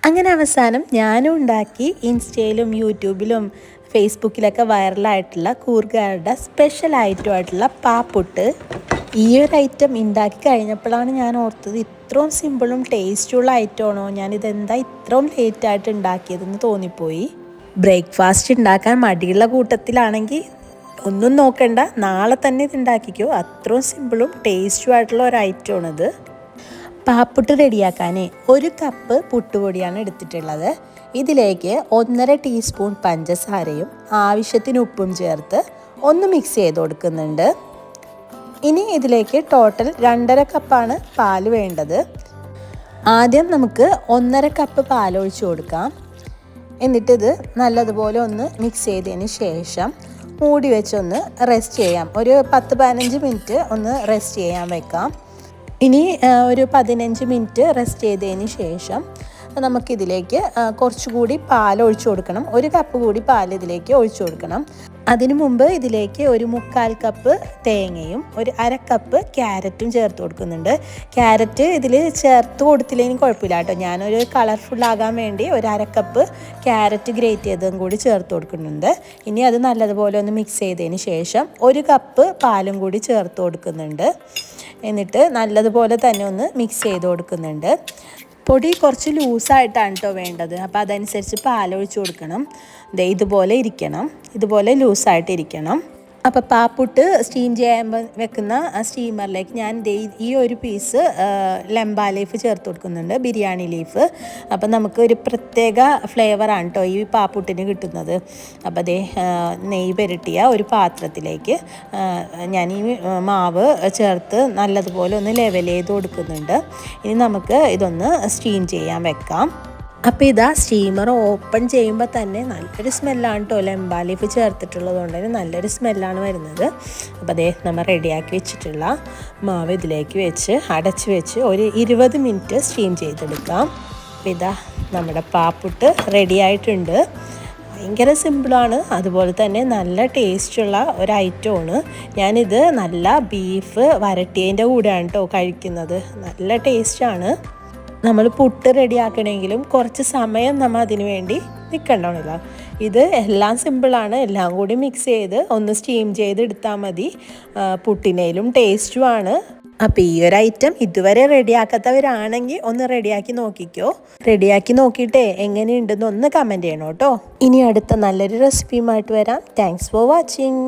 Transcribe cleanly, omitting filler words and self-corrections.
അങ്ങനെ അവസാനം ഞാനും ഉണ്ടാക്കി. ഇൻസ്റ്റയിലും യൂട്യൂബിലും ഫേസ്ബുക്കിലൊക്കെ വൈറലായിട്ടുള്ള കൂർഗയുടെ സ്പെഷ്യൽ ഐറ്റമായിട്ടുള്ള പാപ്പുട്ട്. ഈ ഒരു ഐറ്റം ഉണ്ടാക്കി കഴിഞ്ഞപ്പോഴാണ് ഞാൻ ഓർത്തത്, ഇത്രയും സിമ്പിളും ടേസ്റ്റുള്ള ഐറ്റമാണോ, ഞാനിതെന്താ ഇത്രയും ലേറ്റായിട്ട് ഉണ്ടാക്കിയതെന്ന് തോന്നിപ്പോയി. ബ്രേക്ക്ഫാസ്റ്റ് ഉണ്ടാക്കാൻ മടിയുള്ള കൂട്ടത്തിലാണെങ്കിൽ ഒന്നും നോക്കണ്ട, നാളെ തന്നെ ഇത് ഉണ്ടാക്കിക്കോ. അത്രയും സിമ്പിളും ടേസ്റ്റും ആയിട്ടുള്ള ഒരു ഐറ്റമാണിത്. പാപ്പുട്ട് റെഡിയാക്കാൻ 1 കപ്പ് പുട്ടുപൊടിയാണ് എടുത്തിട്ടുള്ളത്. ഇതിലേക്ക് 1.5 ടീസ്പൂൺ പഞ്ചസാരയും ആവശ്യത്തിന് ഉപ്പും ചേർത്ത് ഒന്ന് മിക്സ് ചെയ്ത് കൊടുക്കുന്നുണ്ട്. ഇനി ഇതിലേക്ക് ടോട്ടൽ 2.5 കപ്പാണ് പാല് വേണ്ടത്. ആദ്യം നമുക്ക് 1.5 കപ്പ് പാലൊഴിച്ച് കൊടുക്കാം. എന്നിട്ടിത് നല്ലതുപോലെ ഒന്ന് മിക്സ് ചെയ്തതിന് ശേഷം മൂടി വെച്ചൊന്ന് റെസ്റ്റ് ചെയ്യാം. ഒരു 10-15 മിനിറ്റ് ഒന്ന് റെസ്റ്റ് ചെയ്യാൻ വെക്കാം. ഇനി ഒരു 15 മിനിറ്റ് റെസ്റ്റ് ചെയ്തതിന് ശേഷം നമുക്കിതിലേക്ക് കുറച്ചുകൂടി പാൽ ഒഴിച്ചു കൊടുക്കണം. 1 കപ്പ് കൂടി പാൽ ഇതിലേക്ക് ഒഴിച്ചു കൊടുക്കണം. അതിനു മുമ്പ് ഇതിലേക്ക് ഒരു 3/4 കപ്പ് തേങ്ങയും ഒരു 1/2 കപ്പ് ക്യാരറ്റും ചേർത്ത് കൊടുക്കുന്നുണ്ട്. ക്യാരറ്റ് ഇതിൽ ചേർത്ത് കൊടുത്തില്ലെങ്കിൽ കുഴപ്പമില്ല കേട്ടോ. ഞാനൊരു കളർഫുള്ളാകാൻ വേണ്ടി ഒരു 1/2 കപ്പ് ക്യാരറ്റ് ഗ്രേറ്റ് ചെയ്തതും കൂടി ചേർത്ത് കൊടുക്കുന്നുണ്ട്. ഇനി അത് നല്ലതുപോലെ ഒന്ന് മിക്സ് ചെയ്തതിന് ശേഷം 1 കപ്പ് പാലും കൂടി ചേർത്ത് കൊടുക്കുന്നുണ്ട്. എന്നിട്ട് നല്ലതുപോലെ തന്നെ ഒന്ന് മിക്സ് ചെയ്ത് കൊടുക്കുന്നുണ്ട്. പൊടി കുറച്ച് ലൂസായിട്ടാണ് കേട്ടോ വേണ്ടത്. അപ്പോൾ അതനുസരിച്ച് പാലൊഴിച്ച് കൊടുക്കണം. ഇതുപോലെ ഇരിക്കണം, ഇതുപോലെ ലൂസായിട്ടിരിക്കണം. അപ്പോൾ പാപ്പുട്ട് സ്റ്റീം ചെയ്യാൻ വെക്കുന്ന സ്റ്റീമറിലേക്ക് ഞാൻ ഈ ഒരു പീസ് ലെംബ ലീഫ് ചേർത്ത് കൊടുക്കുന്നുണ്ട്, ബിരിയാണി ലീഫ്. അപ്പോൾ നമുക്ക് ഒരു പ്രത്യേക ഫ്ലേവറാണ് കേട്ടോ ഈ പാപ്പുട്ടിന് കിട്ടുന്നത്. അപ്പോൾ നെയ്യ് പുരട്ടിയ ഒരു പാത്രത്തിലേക്ക് ഞാൻ ഈ മാവ് ചേർത്ത് നല്ലതുപോലെ ഒന്ന് ലെവൽ ചെയ്ത് കൊടുക്കുന്നുണ്ട്. ഇനി നമുക്ക് ഇതൊന്ന് സ്റ്റീം ചെയ്യാൻ വെക്കാം. അപ്പോൾ ഇതാ സ്റ്റീമർ ഓപ്പൺ ചെയ്യുമ്പോൾ തന്നെ നല്ലൊരു സ്മെല്ലാണ് കേട്ടോ. ലെംബ ലീഫ് ചേർത്തിട്ടുള്ളത് കൊണ്ട് തന്നെ നല്ലൊരു സ്മെല്ലാണ് വരുന്നത്. അപ്പോൾ നമ്മൾ റെഡിയാക്കി വെച്ചിട്ടുള്ള മാവ് ഇതിലേക്ക് വെച്ച് അടച്ച് വെച്ച് ഒരു 20 മിനിറ്റ് സ്റ്റീം ചെയ്തെടുക്കാം. അപ്പോൾ ഇതാ നമ്മുടെ പാപ്പുട്ട് റെഡി ആയിട്ടുണ്ട്. ഭയങ്കര സിമ്പിളാണ്, അതുപോലെ തന്നെ നല്ല ടേസ്റ്റുള്ള ഒരു ഐറ്റമാണ്. ഞാനിത് നല്ല ബീഫ് വരട്ടിയതിൻ്റെ കൂടെയാണ് കേട്ടോ കഴിക്കുന്നത്. നല്ല ടേസ്റ്റാണ്. നമ്മൾ പുട്ട് റെഡിയാക്കണമെങ്കിലും കുറച്ച് സമയം നമ്മൾ അതിന് വേണ്ടി നിൽക്കണ്ടല്ലോ. ഇത് എല്ലാം സിമ്പിളാണ്, എല്ലാം കൂടി മിക്സ് ചെയ്ത് ഒന്ന് സ്റ്റീം ചെയ്ത് എടുത്താൽ മതി. പുട്ടിനേലും ടേസ്റ്റുമാണ്. അപ്പോൾ ഈ ഒരു ഐറ്റം ഇതുവരെ റെഡിയാക്കാത്തവരാണെങ്കിൽ ഒന്ന് റെഡിയാക്കി നോക്കിക്കോ. റെഡിയാക്കി നോക്കിയിട്ട് എങ്ങനെയുണ്ടെന്ന് ഒന്ന് കമൻറ്റ് ചെയ്യണം കേട്ടോ. ഇനി അടുത്ത നല്ലൊരു റെസിപ്പിയുമായിട്ട് വരാം. Thanks for watching.